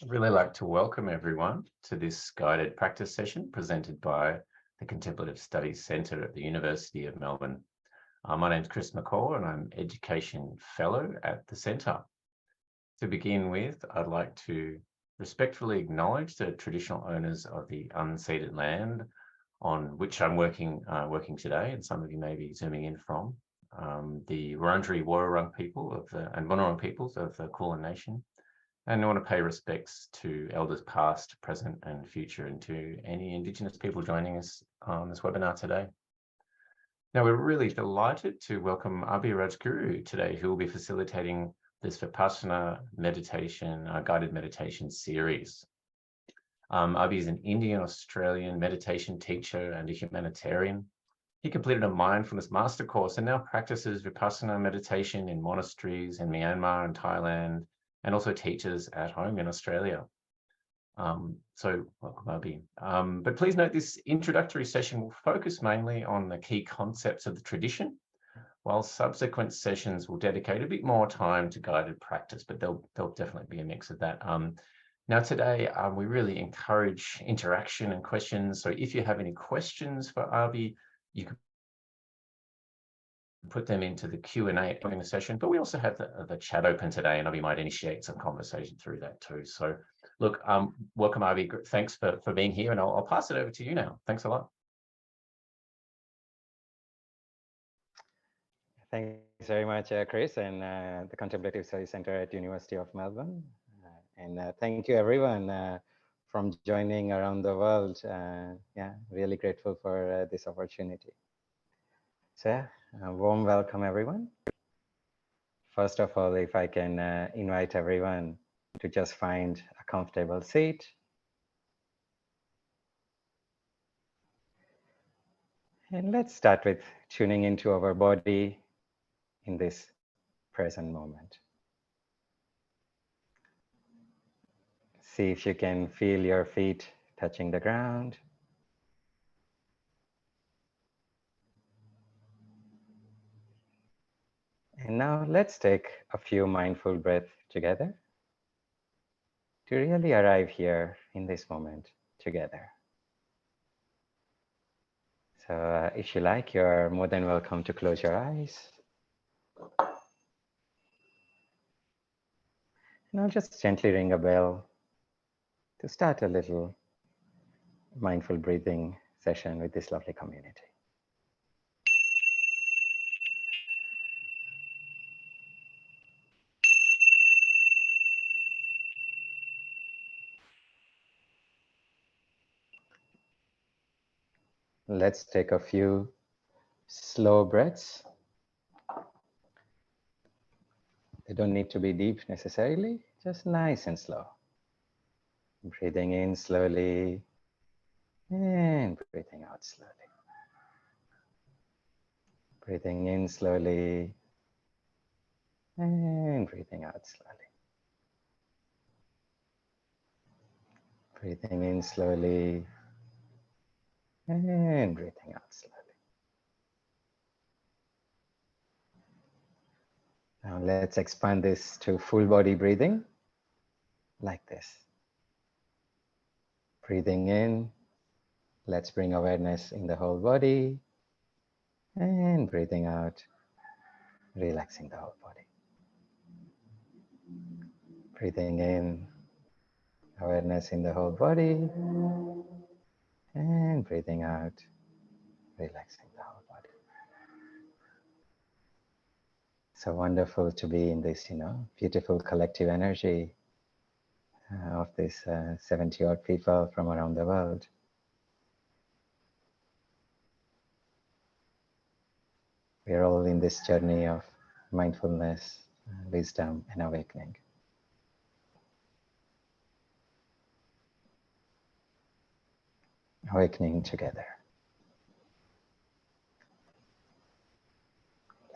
I'd really like to welcome everyone to this guided practice session presented by the Contemplative Studies Centre at the University of Melbourne. My name's Chris McCall and I'm Education Fellow at the Centre. To begin with, I'd like to respectfully acknowledge the traditional owners of the unceded land on which I'm working today, and some of you may be zooming in from, the Wurundjeri Woi-wurrung people and Bunurong peoples of the Kulin Nation. And I want to pay respects to elders past, present and future, and to any Indigenous people joining us on this webinar today. Now, we're really delighted to welcome Abhi Rajguru today, who will be facilitating this Vipassana meditation, guided meditation series. Abhi is an Indian-Australian meditation teacher and a humanitarian. He completed a mindfulness master course and now practices Vipassana meditation in monasteries in Myanmar and Thailand, and also teaches at home in Australia. So welcome, Abhi. But please note this introductory session will focus mainly on the key concepts of the tradition, while subsequent sessions will dedicate a bit more time to guided practice, but there'll definitely be a mix of that. Now today, we really encourage interaction and questions. So if you have any questions for Abhi, you can put them into the Q&A during the session, but we also have the chat open today, and Abhi might initiate some conversation through that too. So look, welcome Abhi, thanks for being here, and I'll pass it over to you now. Thanks a lot. Thanks very much, Chris, and the Contemplative Studies Centre at University of Melbourne. And thank you everyone from joining around the world. Yeah, really grateful for this opportunity. So a warm welcome everyone. First of all, if I can invite everyone to just find a comfortable seat. And let's start with tuning into our body in this present moment. See if you can feel your feet touching the ground. And now let's take a few mindful breaths together to really arrive here in this moment together. So if you like, you're more than welcome to close your eyes. And I'll just gently ring a bell to start a little mindful breathing session with this lovely community. Let's take a few slow breaths. They don't need to be deep necessarily, just nice and slow. Breathing in slowly and breathing out slowly. Breathing in slowly and breathing out slowly. Breathing in slowly and breathing out slowly. Now let's expand this to full body breathing like this. Breathing in, let's bring awareness in the whole body, and breathing out, relaxing the whole body. Breathing in, awareness in the whole body, and breathing out, relaxing the whole body. So wonderful to be in this, beautiful collective energy of this 70 odd people from around the world. We are all in this journey of mindfulness, wisdom, and awakening. Awakening together.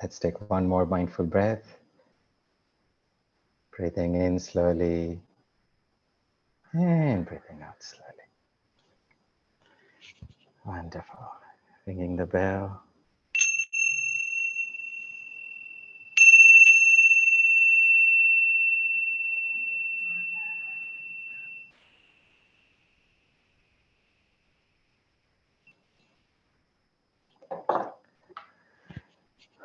Let's take one more mindful breath. Breathing in slowly and breathing out slowly. Wonderful. Ringing the bell.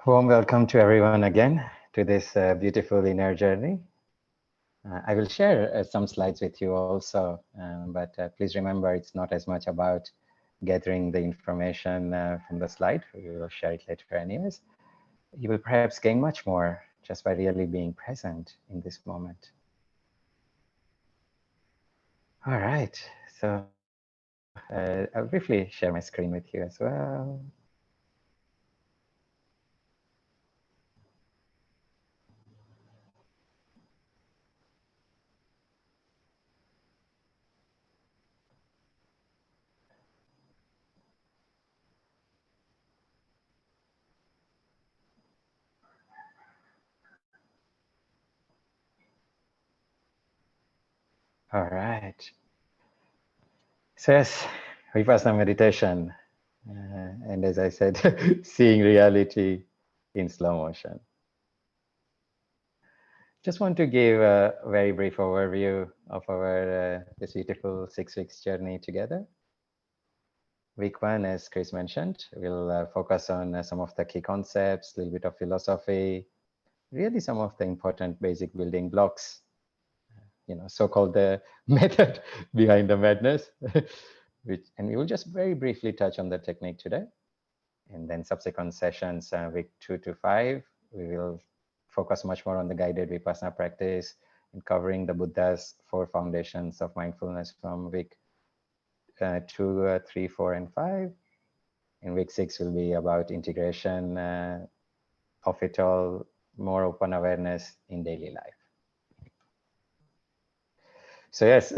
Warm welcome to everyone again to this beautiful inner journey. I will share some slides with you also, but please remember it's not as much about gathering the information from the slide. We will share it later anyways. You will perhaps gain much more just by really being present in this moment. All right, so I'll briefly share my screen with you as well. All right. So yes, Vipassana meditation. And as I said, seeing reality in slow motion. Just want to give a very brief overview of our this beautiful 6 weeks journey together. Week 1, as Chris mentioned, we'll focus on some of the key concepts, a little bit of philosophy, really some of the important basic building blocks, so-called the method behind the madness. And we will just very briefly touch on the technique today. And then subsequent sessions, week 2 to 5, we will focus much more on the guided Vipassana practice and covering the Buddha's 4 foundations of mindfulness from week 2, 3, 4, and 5. And week 6 will be about integration of it all, more open awareness in daily life. So yes,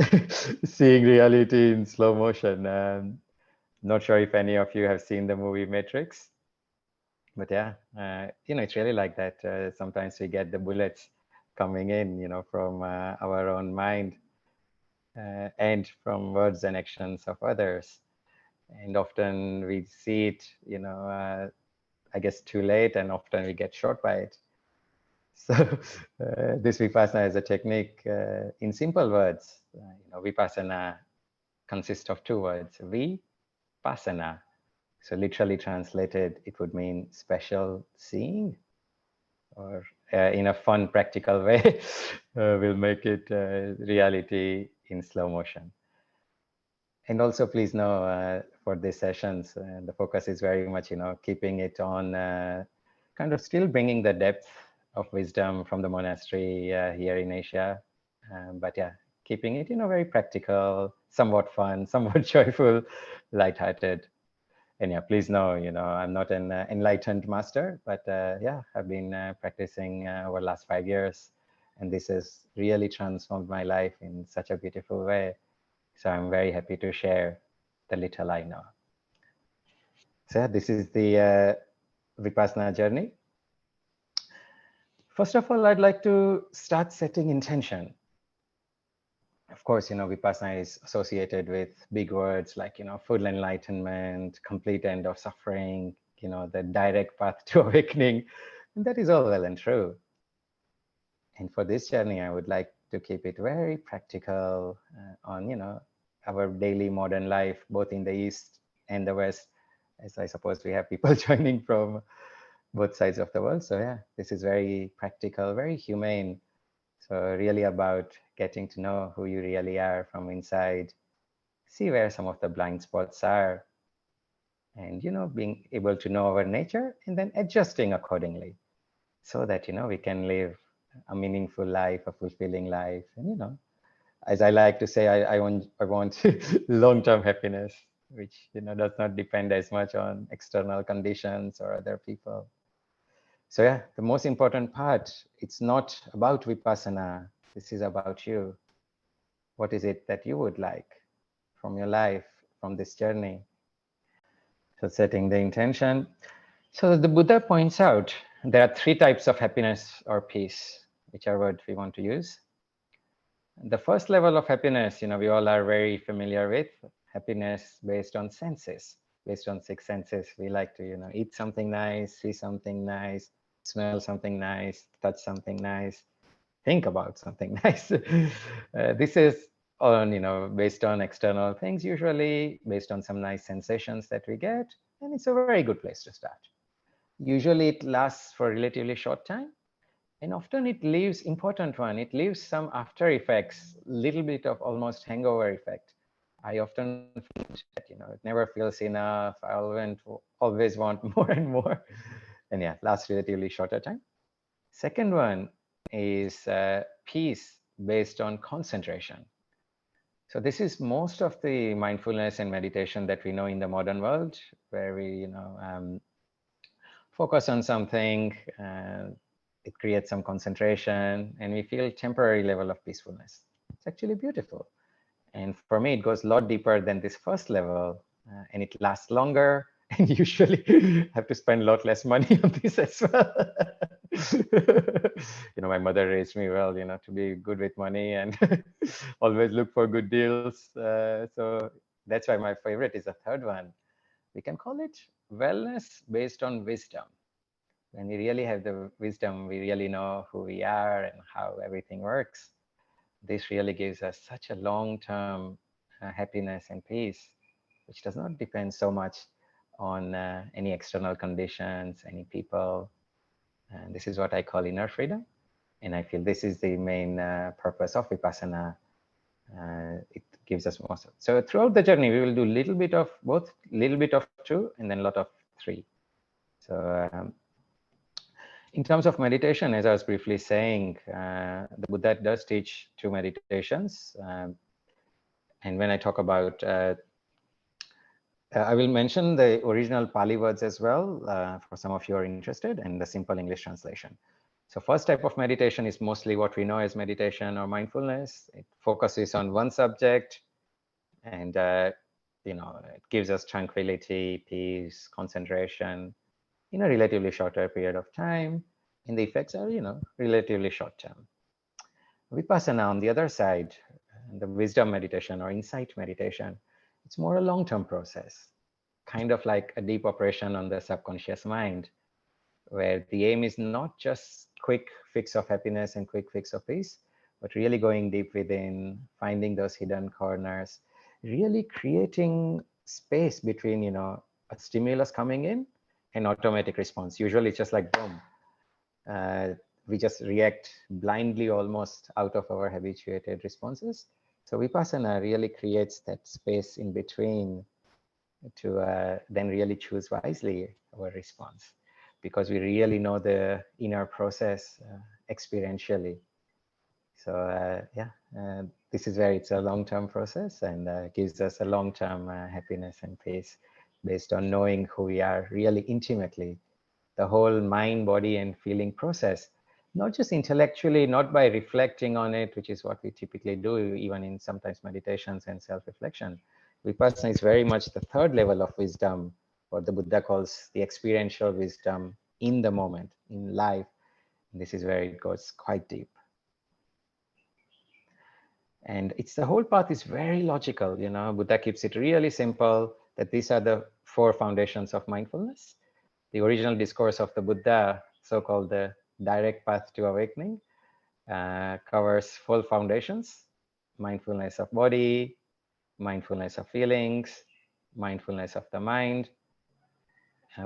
seeing reality in slow motion. Not sure if any of you have seen the movie Matrix, but yeah, it's really like that. Sometimes we get the bullets coming in, from our own mind and from words and actions of others. And often we see it, I guess too late, and often we get shot by it. So this Vipassana is a technique in simple words. Vipassana consists of 2 words, Vipassana. So literally translated, it would mean special seeing, or in a fun, practical way, we'll make it reality in slow motion. And also, please know for these sessions, the focus is very much, keeping it on kind of still bringing the depth of wisdom from the monastery here in Asia. But yeah, keeping it, very practical, somewhat fun, somewhat joyful, lighthearted. And yeah, please know, I'm not an enlightened master, but yeah, I've been practicing over the last 5 years, and this has really transformed my life in such a beautiful way. So I'm very happy to share the little I know. So yeah, this is the Vipassana journey. First of all, I'd like to start setting intention. Of course, Vipassana is associated with big words like, full enlightenment, complete end of suffering, the direct path to awakening. And that is all well and true. And for this journey, I would like to keep it very practical on, our daily modern life, both in the East and the West, as I suppose we have people joining from both sides of the world. So yeah, this is very practical, very humane. So really about getting to know who you really are from inside, see where some of the blind spots are, and, being able to know our nature and then adjusting accordingly so that, we can live a meaningful life, a fulfilling life. And, as I like to say, I want long-term happiness, which, does not depend as much on external conditions or other people. So yeah, the most important part, it's not about Vipassana. This is about you. What is it that you would like from your life, from this journey? So setting the intention. So the Buddha points out there are 3 types of happiness or peace, whichever word we want to use. The first level of happiness, we all are very familiar with, happiness based on senses, based on 6 senses. We like to, eat something nice, see something nice, smell something nice, touch something nice, think about something nice. This is on, based on external things, usually based on some nice sensations that we get. And it's a very good place to start. Usually it lasts for a relatively short time, and often it leaves important one. It leaves some after effects, little bit of almost hangover effect. I often find that, it never feels enough. I always want more and more. And yeah, lasts relatively shorter time. Second one is peace based on concentration. So this is most of the mindfulness and meditation that we know in the modern world, where we, focus on something, it creates some concentration, and we feel temporary level of peacefulness. It's actually beautiful. And for me, it goes a lot deeper than this first level, and it lasts longer, and usually have to spend a lot less money on this as well. My mother raised me well, to be good with money and always look for good deals. So that's why my favorite is the third one. We can call it wellness based on wisdom. When we really have the wisdom, we really know who we are and how everything works. This really gives us such a long-term happiness and peace, which does not depend so much on any external conditions, any people. And this is what I call inner freedom. And I feel this is the main purpose of Vipassana. It gives us most. So throughout the journey, we will do a little bit of both, little bit of two, and then a lot of three. So in terms of meditation, as I was briefly saying, the Buddha does teach two meditations. And when I talk about, I will mention the original Pali words as well, for some of you who are interested, and the simple English translation. So first type of meditation is mostly what we know as meditation or mindfulness. It focuses on one subject, and it gives us tranquility, peace, concentration in a relatively shorter period of time. And the effects are, relatively short term. Vipassana, on the other side, the wisdom meditation or insight meditation, it's more a long-term process, kind of like a deep operation on the subconscious mind, where the aim is not just quick fix of happiness and quick fix of peace, but really going deep within, finding those hidden corners, really creating space between, a stimulus coming in and automatic response. Usually it's just like boom. We just react blindly almost out of our habituated responses. So Vipassana really creates that space in between to then really choose wisely our response, because we really know the inner process experientially. So this is where it's a long-term process, and gives us a long-term happiness and peace based on knowing who we are really intimately. The whole mind, body, and feeling process, not just intellectually, not by reflecting on it, which is what we typically do, even in sometimes meditations and self-reflection. Vipassana is very much the third level of wisdom, what the Buddha calls the experiential wisdom in the moment, in life. And this is where it goes quite deep. And it's the whole path is very logical. Buddha keeps it really simple, that these are the four foundations of mindfulness. The original discourse of the Buddha, so-called the direct path to awakening, covers four foundations: mindfulness of body, mindfulness of feelings, mindfulness of the mind.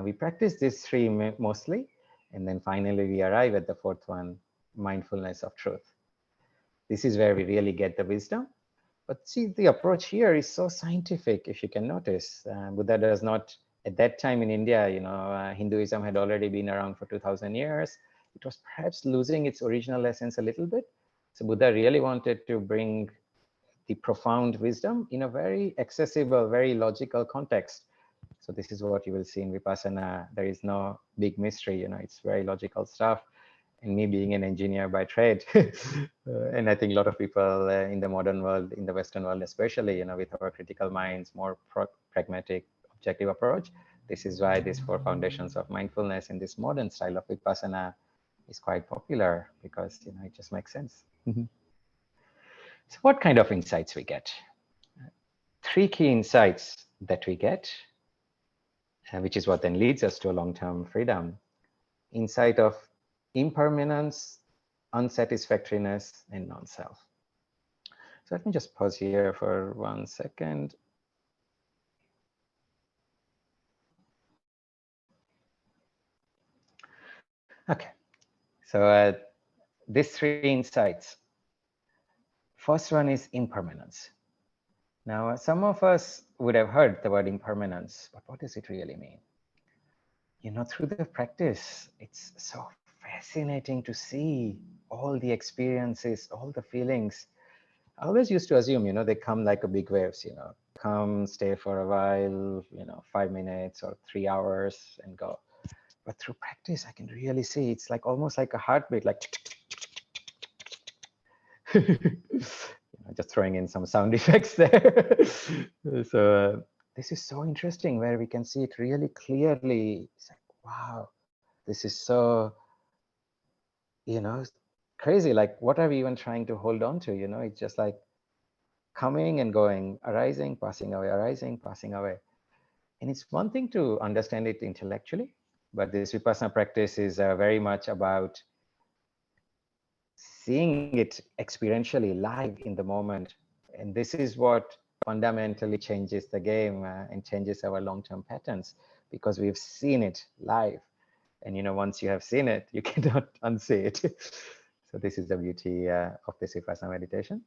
We practice these three mostly, and then finally we arrive at the fourth one, mindfulness of truth. This is where we really get the wisdom. But see, the approach here is so scientific, if you can notice. Buddha does not, at that time in India, Hinduism had already been around for 2000 years. It was perhaps losing its original essence a little bit. So Buddha really wanted to bring the profound wisdom in a very accessible, very logical context. So this is what you will see in Vipassana. There is no big mystery, it's very logical stuff. And me being an engineer by trade, and I think a lot of people in the modern world, in the Western world especially, with our critical minds, more pragmatic, objective approach, this is why these four foundations of mindfulness in this modern style of Vipassana is quite popular, because it just makes sense. So what kind of insights we get? Three key insights that we get, which is what then leads us to a long-term freedom. Insight of impermanence, unsatisfactoriness, and non-self. So let me just pause here for 1 second. Okay, so these three insights. First one is impermanence. Now, some of us would have heard the word impermanence, but what does it really mean? You know, through the practice, it's so fascinating to see all the experiences, all the feelings. I always used to assume, you know, they come like a big waves, you know, come, stay for a while, you know, 5 minutes or 3 hours and go. But through practice, I can really see it's like almost like a heartbeat, like just throwing in some sound effects there. So this is so interesting where we can see it really clearly. It's like, wow, this is so, you know, crazy. Like, what are we even trying to hold on to? You know, it's just like coming and going, arising, passing away, arising, passing away. And it's one thing to understand it intellectually, but this Vipassana practice is very much about seeing it experientially live in the moment. And this is what fundamentally changes the game and changes our long-term patterns, because we've seen it live. And, you know, once you have seen it, you cannot unsee it. So this is the beauty of this Vipassana meditation.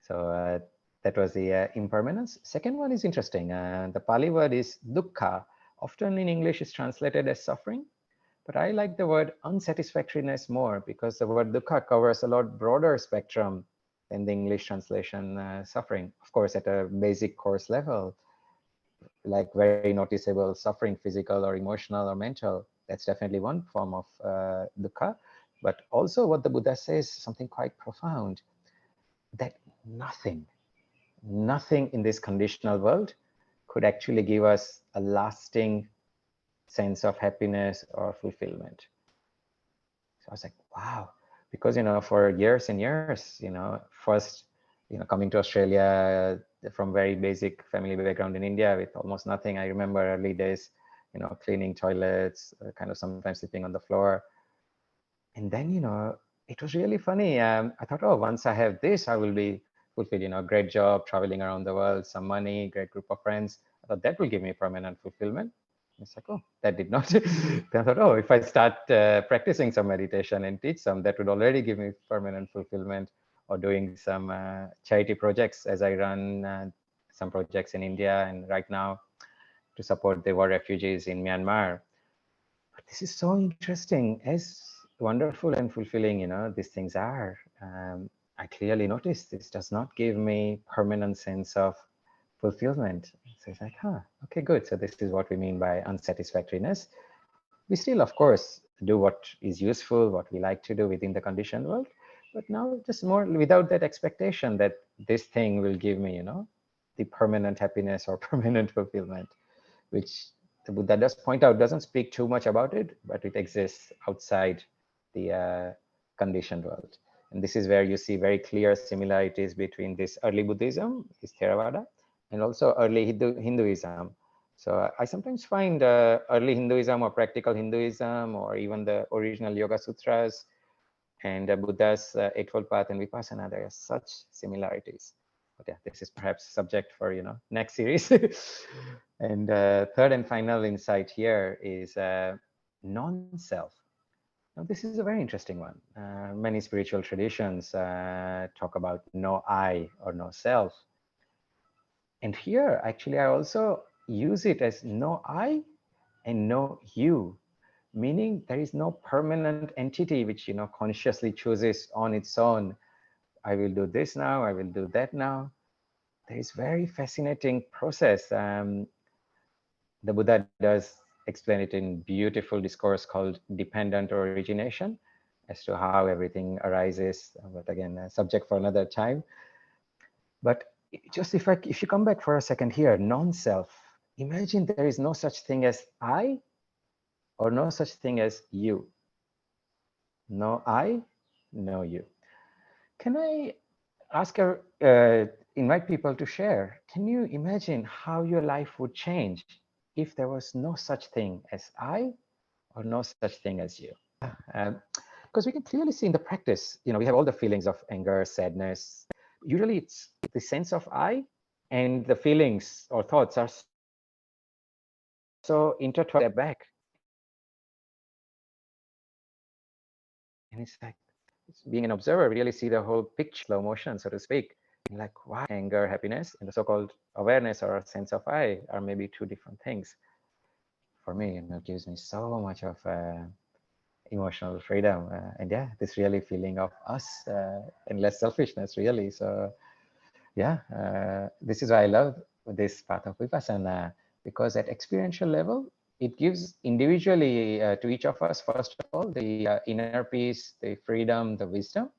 So that was the impermanence. Second one is interesting. The Pali word is dukkha. Often in English is translated as suffering. But I like the word unsatisfactoriness more, because the word dukkha covers a lot broader spectrum than the English translation suffering. Of course, at a basic course level, like very noticeable suffering, physical or emotional or mental, that's definitely one form of dukkha. But also what the Buddha says, something quite profound, that nothing in this conditional world could actually give us a lasting sense of happiness or fulfillment. So I was like, wow, because, you know, for years and years, you know, first, you know, coming to Australia from very basic family background in India with almost nothing. I remember early days, you know, cleaning toilets, kind of sometimes sleeping on the floor. And then, you know, it was really funny. I thought, oh, once I have this, I will be fulfilled, you know, great job, traveling around the world, some money, great group of friends. I thought that will give me permanent fulfillment. It's like, oh, that did not. Then I thought, oh, if I start practicing some meditation and teach some, that would already give me permanent fulfillment. Or doing some charity projects, as I run some projects in India and right now to support the war refugees in Myanmar. But this is so interesting. As wonderful and fulfilling, you know, these things are. I clearly notice this does not give me permanent sense of fulfillment. So it's like, huh, okay, good. So this is what we mean by unsatisfactoriness. We still, of course, do what is useful, what we like to do within the conditioned world, but now just more without that expectation that this thing will give me, you know, the permanent happiness or permanent fulfillment, which the Buddha does point out, doesn't speak too much about it, but it exists outside the conditioned world. And this is where you see very clear similarities between this early Buddhism, is Theravada, and also early Hinduism. So I sometimes find early Hinduism or practical Hinduism or even the original Yoga Sutras and Buddha's Eightfold Path and Vipassana, there are such similarities. But yeah, this is perhaps subject for, you know, next series. And third and final insight here is non-self. Now, this is a very interesting one. Many spiritual traditions talk about no I or no self. And here, actually, I also use it as no I and no you, meaning there is no permanent entity which, you know, consciously chooses on its own, I will do this now, I will do that now. There is very fascinating process. The Buddha does explain it in beautiful discourse called dependent origination, as to how everything arises, but again, a subject for another time. But just if you come back for a second here, non-self, imagine there is no such thing as I or no such thing as you. No I, no you. Can I ask invite people to share? Can you imagine how your life would change if there was no such thing as I or no such thing as you? Because we can clearly see in the practice, you know, we have all the feelings of anger, sadness. Usually it's the sense of I, and the feelings or thoughts are so intertwined back. And it's like, being an observer, really see the whole picture, slow motion, so to speak. And like, wow, anger, happiness, and the so-called awareness or sense of I are maybe two different things. For me, it gives me so much of emotional freedom. And yeah, this really feeling of us and less selfishness, really. So yeah, this is why I love this path of Vipassana, because at experiential level, it gives individually to each of us, first of all, the inner peace, the freedom, the wisdom.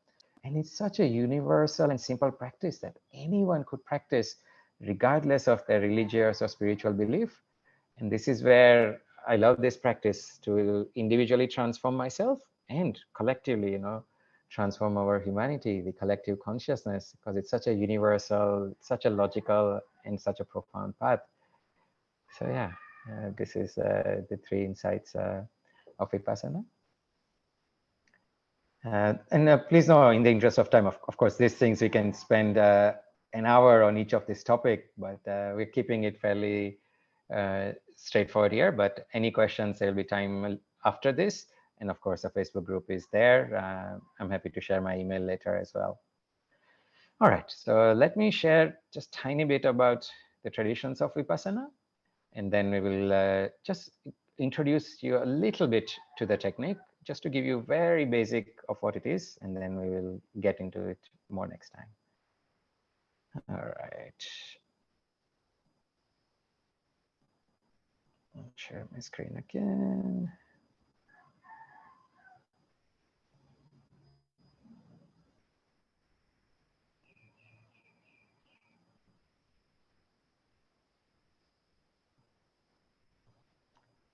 And it's such a universal and simple practice that anyone could practice regardless of their religious or spiritual belief. And this is where I love this practice to individually transform myself and collectively, transform our humanity, the collective consciousness, because it's such a universal, such a logical, and such a profound path. So yeah, this is the three insights of Vipassana. And please know, in the interest of time, of course, these things we can spend an hour on each of this topic, but we're keeping it fairly straightforward here. But any questions, there'll be time after this. And of course, the Facebook group is there. I'm happy to share my email later as well. All right, so let me share just a tiny bit about the traditions of Vipassana, and then we will just introduce you a little bit to the technique, just to give you very basic of what it is, and then we will get into it more next time. All right. I'll share my screen again.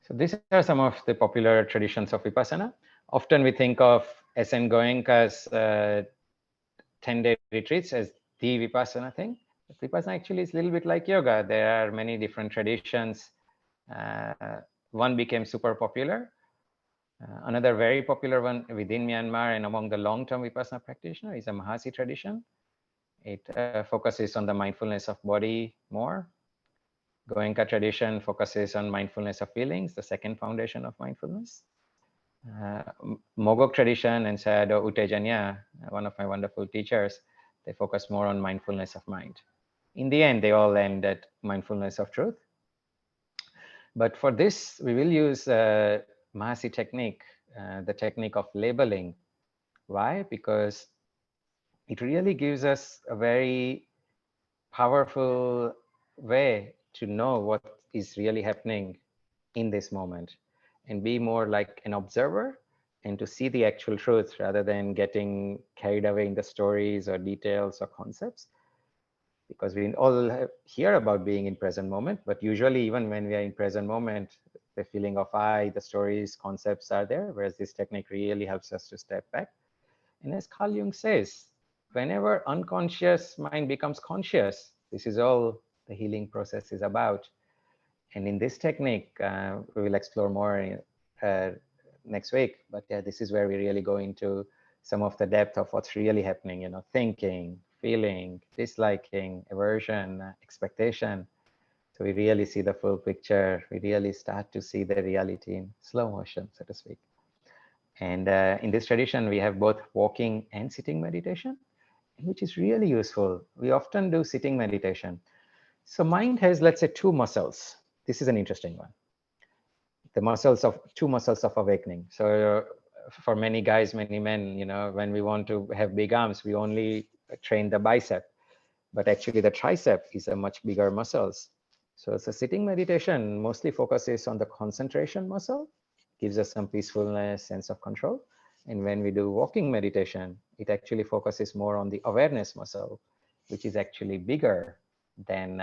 So these are some of the popular traditions of Vipassana. Often we think of SN Goenka's 10-day retreats as the Vipassana thing. But Vipassana actually is a little bit like yoga. There are many different traditions. One became super popular. Another very popular one within Myanmar and among the long-term Vipassana practitioner is a Mahasi tradition. It focuses on the mindfulness of body more. Goenka tradition focuses on mindfulness of feelings, the second foundation of mindfulness. Mogok tradition and Sayadaw U Tejanya, one of my wonderful teachers, they focus more on mindfulness of mind. In the end, they all end at mindfulness of truth. But for this, we will use Mahasi technique, the technique of labeling. Why? Because it really gives us a very powerful way to know what is really happening in this moment and be more like an observer and to see the actual truth rather than getting carried away in the stories or details or concepts. Because we all hear about being in present moment, but usually even when we are in present moment, the feeling of I, the stories, concepts are there, whereas this technique really helps us to step back. And as Carl Jung says, whenever unconscious mind becomes conscious, this is all the healing process is about. And in this technique, we will explore more next week. But yeah, this is where we really go into some of the depth of what's really happening, thinking, feeling, disliking, aversion, expectation. So we really see the full picture. We really start to see the reality in slow motion, so to speak. And in this tradition, we have both walking and sitting meditation, which is really useful. We often do sitting meditation. So mind has, let's say, two muscles. This is an interesting one. The two muscles of awakening. So for many guys, many men, when we want to have big arms, we only train the bicep, but actually the tricep is a much bigger muscles. So sitting meditation mostly focuses on the concentration muscle, gives us some peacefulness, sense of control. And when we do walking meditation, it actually focuses more on the awareness muscle, which is actually bigger than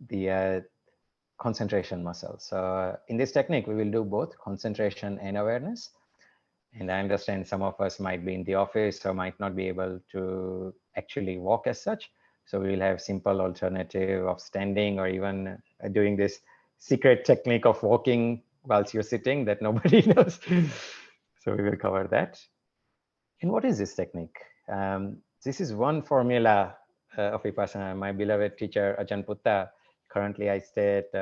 the concentration muscle. So in this technique, we will do both concentration and awareness. And I understand some of us might be in the office or might not be able to actually walk as such. So we will have simple alternative of standing or even doing this secret technique of walking whilst you're sitting that nobody knows. So we will cover that. And what is this technique? This is one formula of Vipassana. My beloved teacher, Ajahn Putta, currently I stay at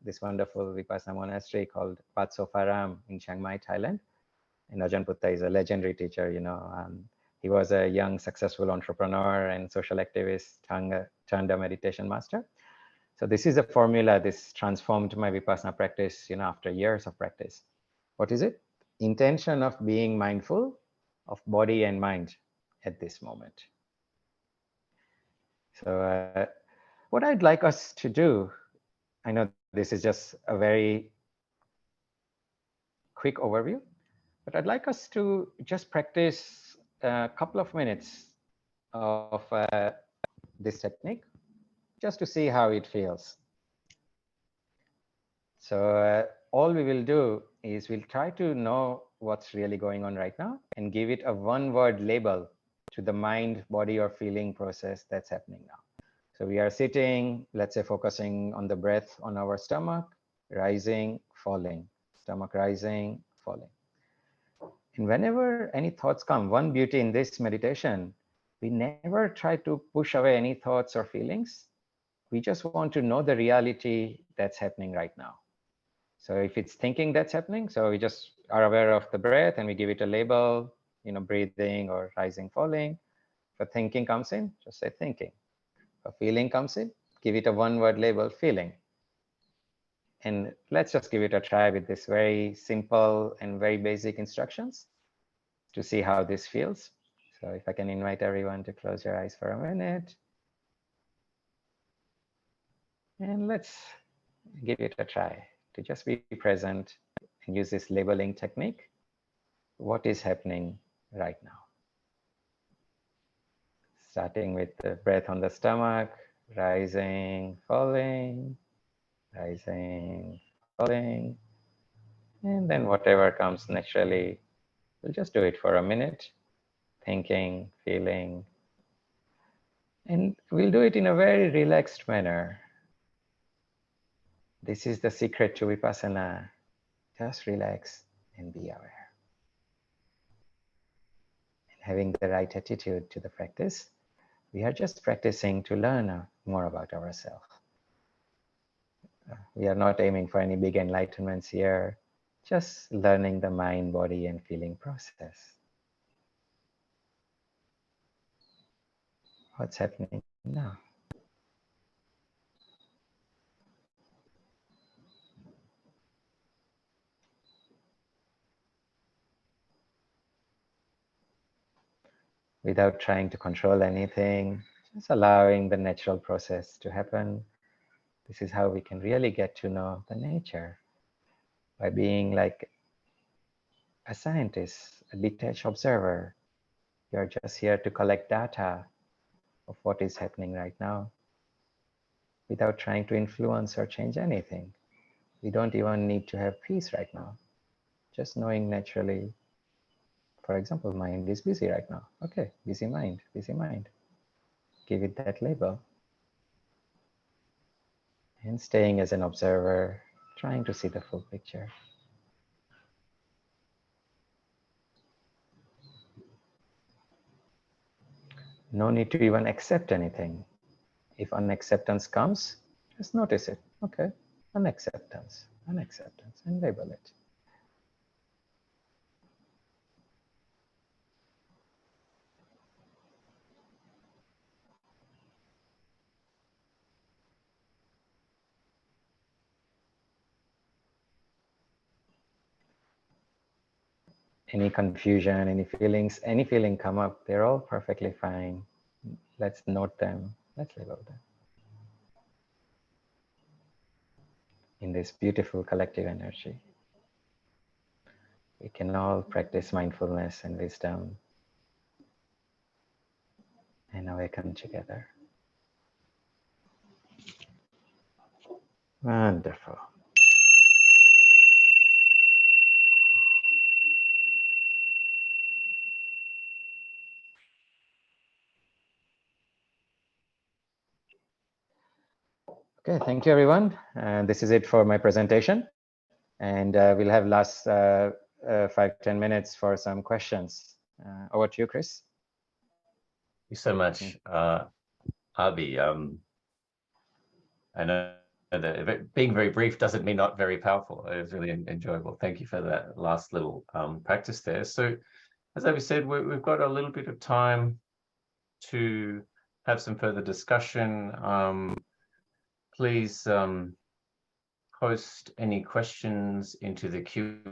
this wonderful Vipassana monastery called Wat Sofaram in Chiang Mai, Thailand. And Ajahn Putta is a legendary teacher, you know. He was a young, successful entrepreneur and social activist turned a meditation master. So this is a formula. This transformed my Vipassana practice, you know, after years of practice. What is it? Intention of being mindful of body and mind at this moment. So what I'd like us to do, I know this is just a very quick overview, but I'd like us to just practice a couple of minutes of this technique just to see how it feels. So all we will do is we'll try to know what's really going on right now and give it a one-word label to the mind, body, or feeling process that's happening now. So we are sitting, let's say focusing on the breath on our stomach, rising, falling, stomach rising, falling. And whenever any thoughts come, one beauty in this meditation, we never try to push away any thoughts or feelings. We just want to know the reality that's happening right now. So if it's thinking that's happening, so we just are aware of the breath and we give it a label, you know, breathing or rising, falling. If a thinking comes in, just say thinking. If a feeling comes in, give it a one-word label, feeling. And let's just give it a try with this very simple and very basic instructions to see how this feels. So if I can invite everyone to close your eyes for a minute. And let's give it a try to just be present and use this labeling technique. What is happening right now? Starting with the breath on the stomach, rising, falling, and then whatever comes naturally, we'll just do it for a minute, thinking, feeling, and we'll do it in a very relaxed manner. This is the secret to Vipassana. Just relax and be aware. And having the right attitude to the practice, we are just practicing to learn more about ourselves. We are not aiming for any big enlightenments here, just learning the mind, body, and feeling process. What's happening now? Without trying to control anything, just allowing the natural process to happen. This is how we can really get to know the nature, by being like a scientist, a detached observer. You're just here to collect data of what is happening right now without trying to influence or change anything. We don't even need to have peace right now. Just knowing naturally, for example, mind is busy right now. Okay, busy mind, busy mind. Give it that label. And staying as an observer, trying to see the full picture. No need to even accept anything. If unacceptance comes, just notice it. Okay, unacceptance, and label it. Any confusion, any feelings, any feeling come up, they're all perfectly fine. Let's note them, let's label them. In this beautiful collective energy, we can all practice mindfulness and wisdom and awaken together. Wonderful. Okay, thank you everyone. This is it for my presentation. And we'll have last 5-10 minutes for some questions. Over to you, Chris. Thank you so much, Abhi. I know being very brief doesn't mean not very powerful. It was really enjoyable. Thank you for that last little practice there. So, as Abhi said, we've got a little bit of time to have some further discussion. Please post any questions into the Q&A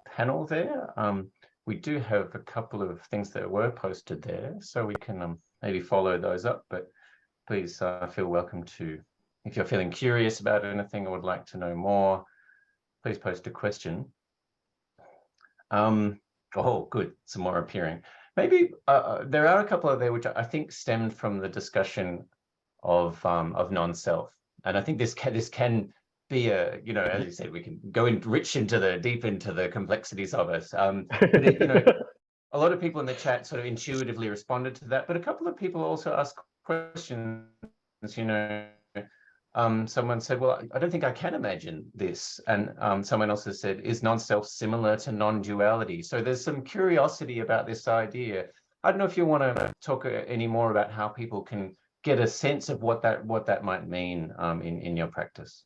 panel there. We do have a couple of things that were posted there, so we can maybe follow those up, but please feel welcome to, if you're feeling curious about anything or would like to know more, please post a question. Oh, good, some more appearing. Maybe there are a couple of there which I think stemmed from the discussion of non-self, and I think this can be a, you know, as you said, we can go deep into the complexities of it. But it, you know, a lot of people in the chat sort of intuitively responded to that, but a couple of people also asked questions. You know, someone said, well, I don't think I can imagine this. And someone else has said, is non-self similar to non-duality? So there's some curiosity about this idea. I don't know if you want to talk any more about how people can get a sense of what that might mean in your practice.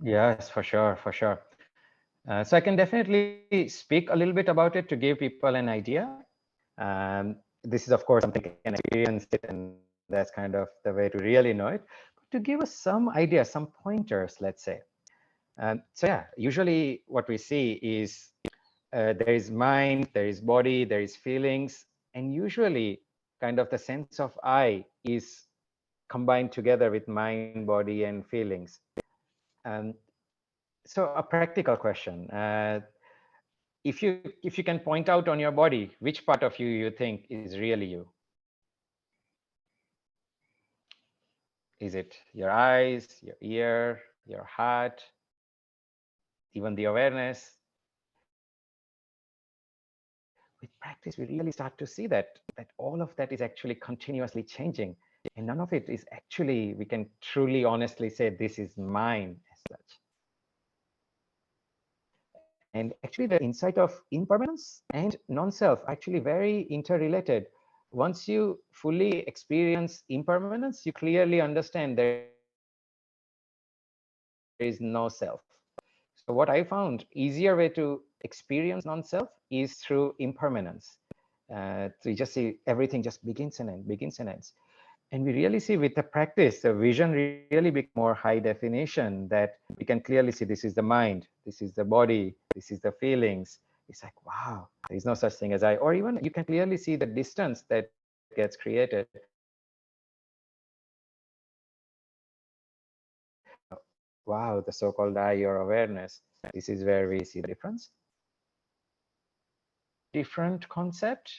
Yes, for sure, for sure. So I can definitely speak a little bit about it to give people an idea. This is, of course, something you can experience it, and that's kind of the way to really know it. But to give us some idea, some pointers, let's say. So yeah, usually what we see is there is mind, there is body, there is feelings, and usually kind of the sense of I is combined together with mind, body, and feelings. So a practical question. If you can point out on your body, which part of you think is really you? Is it your eyes, your ear, your heart, even the awareness? With practice, we really start to see that all of that is actually continuously changing, and none of it is actually, we can truly honestly say, this is mine as such. And actually the insight of impermanence and non-self are actually very interrelated. Once you fully experience impermanence, you clearly understand there is no self. So what I found, easier way to experience non-self is through impermanence. So you just see everything just begins and ends. And we really see with the practice, the vision really becomes more high definition, that we can clearly see this is the mind, this is the body, this is the feelings. It's like, wow, there is no such thing as I. Or even you can clearly see the distance that gets created. Wow, the so-called I or awareness. This is where we see the difference. Different concept.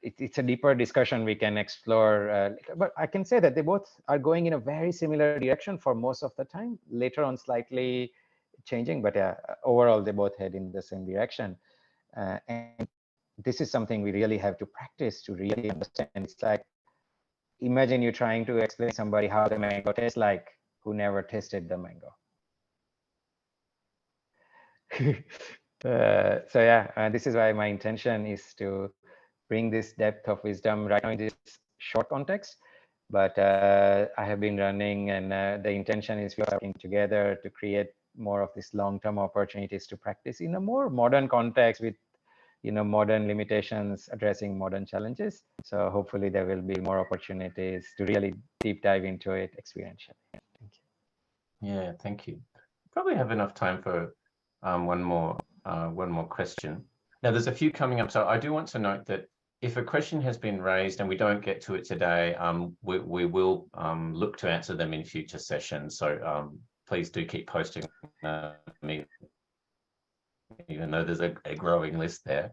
It's a deeper discussion we can explore, but I can say that they both are going in a very similar direction for most of the time. Later on, slightly changing, but overall they both head in the same direction. And this is something we really have to practice to really understand. It's like, imagine you trying to explain to somebody how the mango tastes like, who never tasted the mango. So yeah, this is why my intention is to bring this depth of wisdom right now in this short context. But I have been running, and the intention is we are working together to create more of these long-term opportunities to practice in a more modern context with, you know, modern limitations, addressing modern challenges. So hopefully there will be more opportunities to really deep dive into it experientially. Thank you. Yeah, thank you. Probably have enough time for one more question. Now, there's a few coming up, so I do want to note that if a question has been raised and we don't get to it today, we will look to answer them in future sessions. So please do keep posting even though there's a growing list there.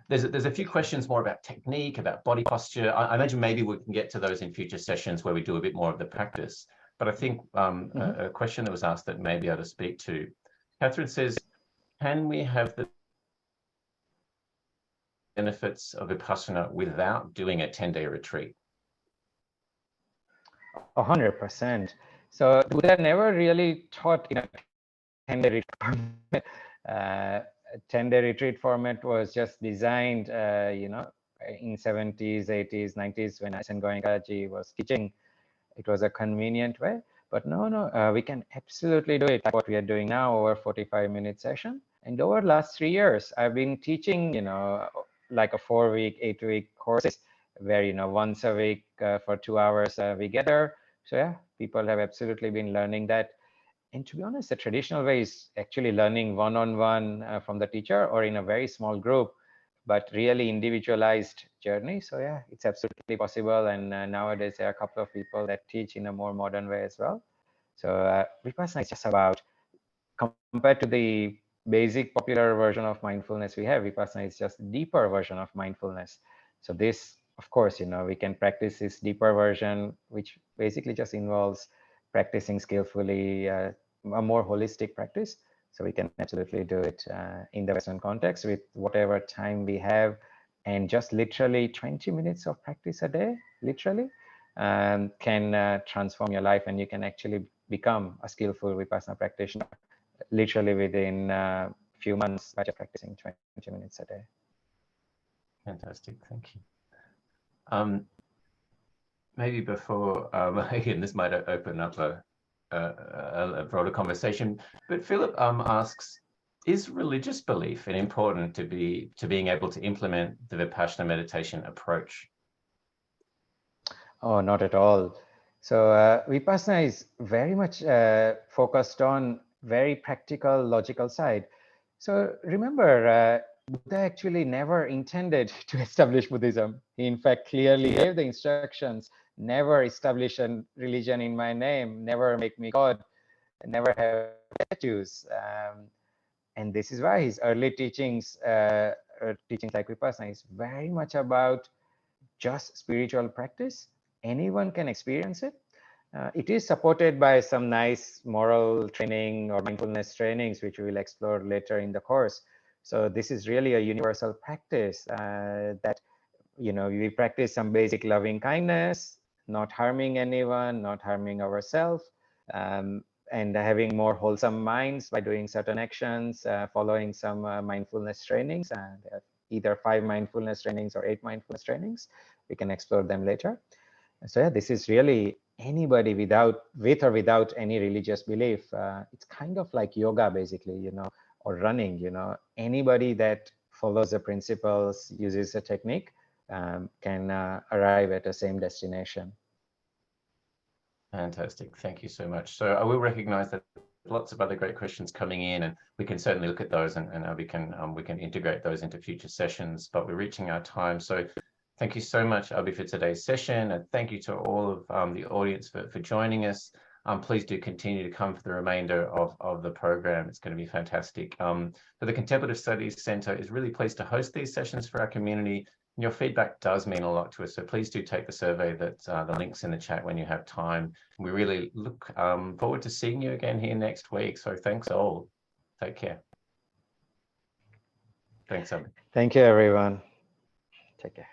There's a few questions more about technique, about body posture. I imagine maybe we can get to those in future sessions where we do a bit more of the practice. But I think a question that was asked that may be able to speak to. Catherine says, can we have the benefits of Vipassana without doing a 10-day retreat? 100%. So Buddha never really taught in a 10-day retreat format. 10-day retreat format was just designed, you know, in 70s, 80s, 90s when Asen Goenkaji was teaching. it was a convenient way. But no, we can absolutely do it like what we are doing now over 45-minute session. And over the last 3 years, I've been teaching, like a 4-week, 8-week courses where, once a week for 2 hours we gather. So yeah, people have absolutely been learning that. And to be honest, the traditional way is actually learning one-on-one from the teacher or in a very small group, but really individualized journey. So yeah, it's absolutely possible. And nowadays there are a couple of people that teach in a more modern way as well. So Vipassana is just about, compared to the basic popular version of mindfulness we have, Vipassana is just a deeper version of mindfulness. So this, of course, we can practice this deeper version, which basically just involves practicing skillfully, a more holistic practice. So we can absolutely do it in the Western context with whatever time we have, and just literally 20 minutes of practice a day, literally, can transform your life, and you can actually become a skillful Vipassana practitioner literally within a few months by just practicing 20 minutes a day. Fantastic, thank you. Maybe before, again, this might open up a broader conversation, but Philip asks, is religious belief important to being able to implement the Vipassana meditation approach? Oh, not at all. So Vipassana is very much focused on very practical, logical side. So remember, Buddha actually never intended to establish Buddhism. He in fact clearly gave the instructions: never establish a religion in my name, never make me God, never have statues. And this is why his early teachings like Vipassana is very much about just spiritual practice. Anyone can experience it. It is supported by some nice moral training or mindfulness trainings, which we will explore later in the course. So this is really a universal practice that, we practice some basic loving kindness, not harming anyone, not harming ourselves, and having more wholesome minds by doing certain actions, following some mindfulness trainings, and either 5 mindfulness trainings or 8 mindfulness trainings. We can explore them later. So yeah, this is really anybody with or without any religious belief. It's kind of like yoga, basically, or running. Anybody that follows the principles, uses a technique, can arrive at the same destination. Fantastic, thank you so much. So I will recognize that lots of other great questions coming in, and we can certainly look at those, and we can integrate those into future sessions, but we're reaching our time. So thank you so much, Abhi, for today's session, and thank you to all of the audience for joining us. Please do continue to come for the remainder of the program. It's going to be fantastic. So the Contemplative Studies Centre is really pleased to host these sessions for our community. And your feedback does mean a lot to us, so please do take the survey, that the link's in the chat when you have time. We really look forward to seeing you again here next week. So thanks all. Take care. Thanks, Abhi. Thank you, everyone. Take care.